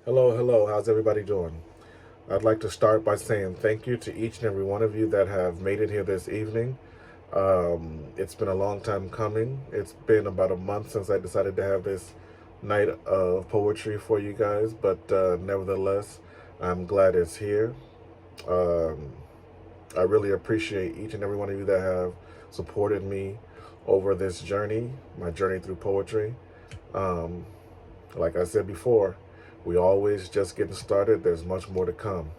Hello, hello. How's everybody doing? I'd like to start by saying thank you to each and every one of you that have made it here this evening. It's been a long time coming. It's been about a month since I decided to have this night of poetry for you guys, but nevertheless, I'm glad it's here. Um, I really appreciate each and every one of you that have supported me over this journey, my journey through poetry. Um, like I said before, we always just getting started. There's much more to come.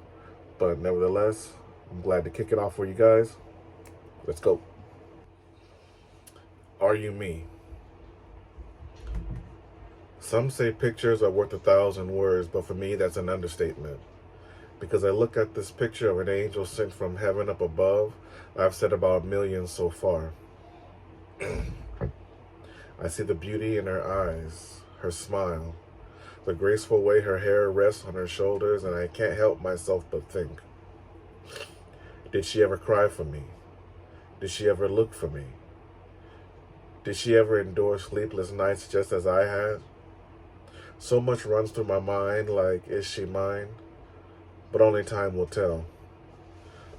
But nevertheless, I'm glad to kick it off for you guys. Let's go. Are you me? Some say pictures are worth 1,000 words, but for me, that's an understatement. Because I look at this picture of an angel sent from heaven up above, I've said about millions so far. I see the beauty in her eyes, her smile, the graceful way her hair rests on her shoulders, and I can't help myself but think, did she ever cry for me? Did she ever look for me? Did she ever endure sleepless nights just as I had? So much runs through my mind like, is she mine? But only time will tell.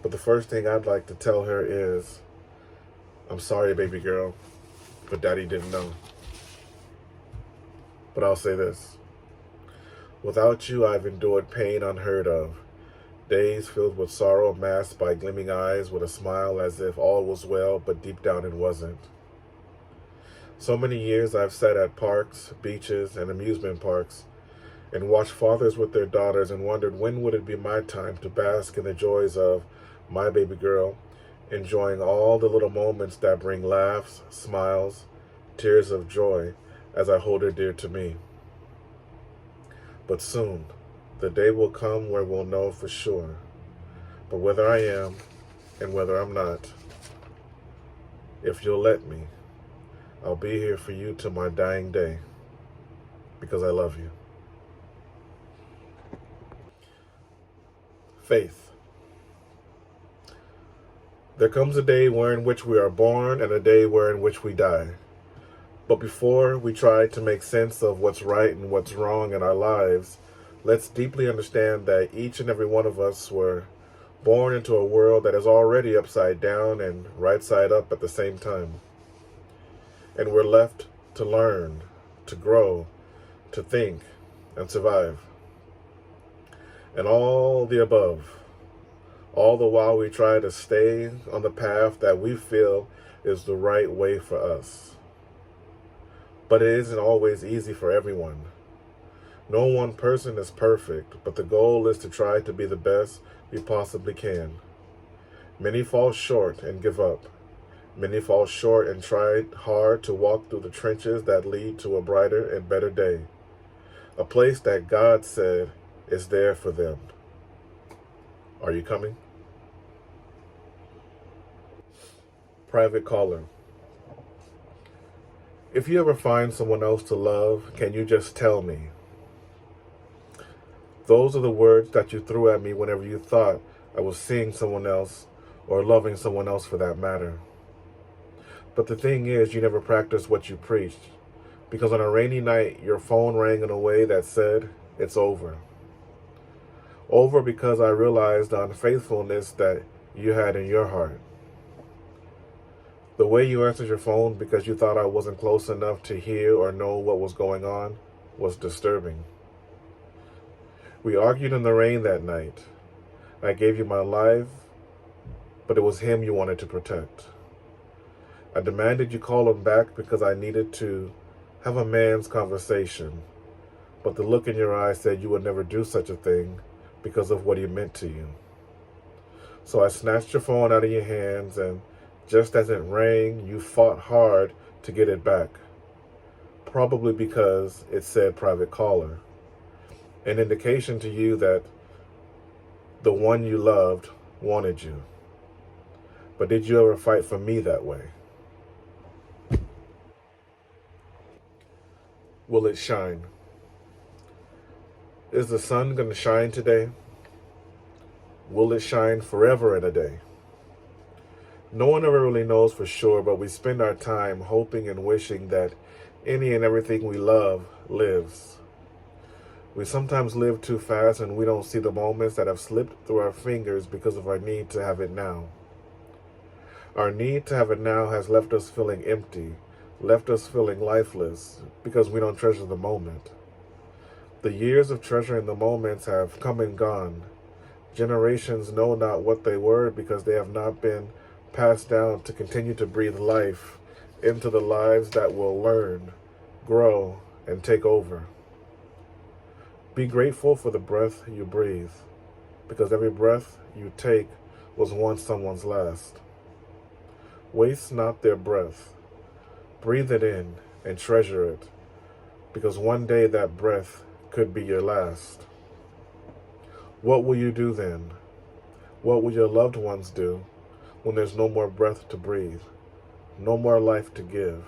But the first thing I'd like to tell her is, I'm sorry, baby girl, but daddy didn't know. But I'll say this. Without you, I've endured pain unheard of. Days filled with sorrow masked by gleaming eyes with a smile as if all was well, but deep down it wasn't. So many years I've sat at parks, beaches, and amusement parks and watched fathers with their daughters and wondered when would it be my time to bask in the joys of my baby girl, enjoying all the little moments that bring laughs, smiles, tears of joy as I hold her dear to me. But soon, the day will come where we'll know for sure. But whether I am and whether I'm not, if you'll let me, I'll be here for you till my dying day, because I love you. Faith. There comes a day wherein which we are born and a day wherein which we die. But before we try to make sense of what's right and what's wrong in our lives, let's deeply understand that each and every one of us were born into a world that is already upside down and right side up at the same time. And we're left to learn, to grow, to think, and survive. And all the above, all the while we try to stay on the path that we feel is the right way for us. But it isn't always easy for everyone. No one person is perfect, but the goal is to try to be the best we possibly can. Many fall short and give up. Many fall short and try hard to walk through the trenches that lead to a brighter and better day. A place that God said is there for them. Are you coming? Private caller. If you ever find someone else to love, can you just tell me? Those are the words that you threw at me whenever you thought I was seeing someone else or loving someone else for that matter. But the thing is, you never practiced what you preached, because on a rainy night, your phone rang in a way that said, it's over. Over because I realized the unfaithfulness that you had in your heart. The way you answered your phone because you thought I wasn't close enough to hear or know what was going on was disturbing. We argued in the rain that night. I gave you my life, but it was him you wanted to protect. I demanded you call him back because I needed to have a man's conversation, but the look in your eyes said you would never do such a thing because of what he meant to you. So I snatched your phone out of your hands, and just as it rang, you fought hard to get it back, probably because it said private caller, an indication to you that the one you loved wanted you. But did you ever fight for me that way? Will it shine? Is the sun going to shine today? Will it shine forever in a day? No one ever really knows for sure, but we spend our time hoping and wishing that any and everything we love lives. We sometimes live too fast and we don't see the moments that have slipped through our fingers because of our need to have it now. Our need to have it now has left us feeling empty, left us feeling lifeless, because we don't treasure the moment. The years of treasuring the moments have come and gone. Generations know not what they were because they have not been passed down to continue to breathe life into the lives that will learn, grow, and take over. Be grateful for the breath you breathe, because every breath you take was once someone's last. Waste not their breath. Breathe it in and treasure it, because one day that breath could be your last. What will you do then? What will your loved ones do when there's no more breath to breathe, no more life to give?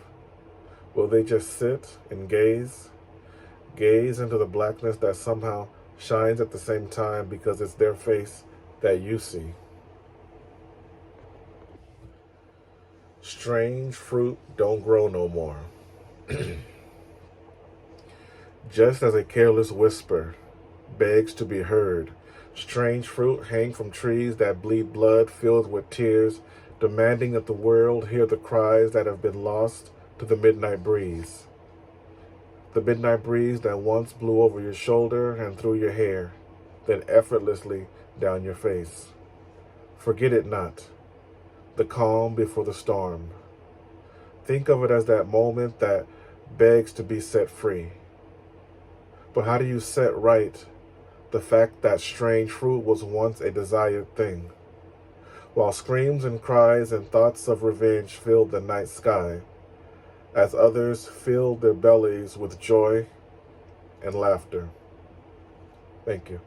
Will they just sit and gaze into the blackness that somehow shines at the same time because it's their face that you see? Strange fruit don't grow no more. Just as a careless whisper begs to be heard, strange fruit hang from trees that bleed blood filled with tears, demanding that the world hear the cries that have been lost to the midnight breeze. The midnight breeze that once blew over your shoulder and through your hair, then effortlessly down your face. Forget it not, the calm before the storm. Think of it as that moment that begs to be set free. But how do you set right the fact that strange fruit was once a desired thing? While screams and cries and thoughts of revenge filled the night sky, as others filled their bellies with joy and laughter. Thank you.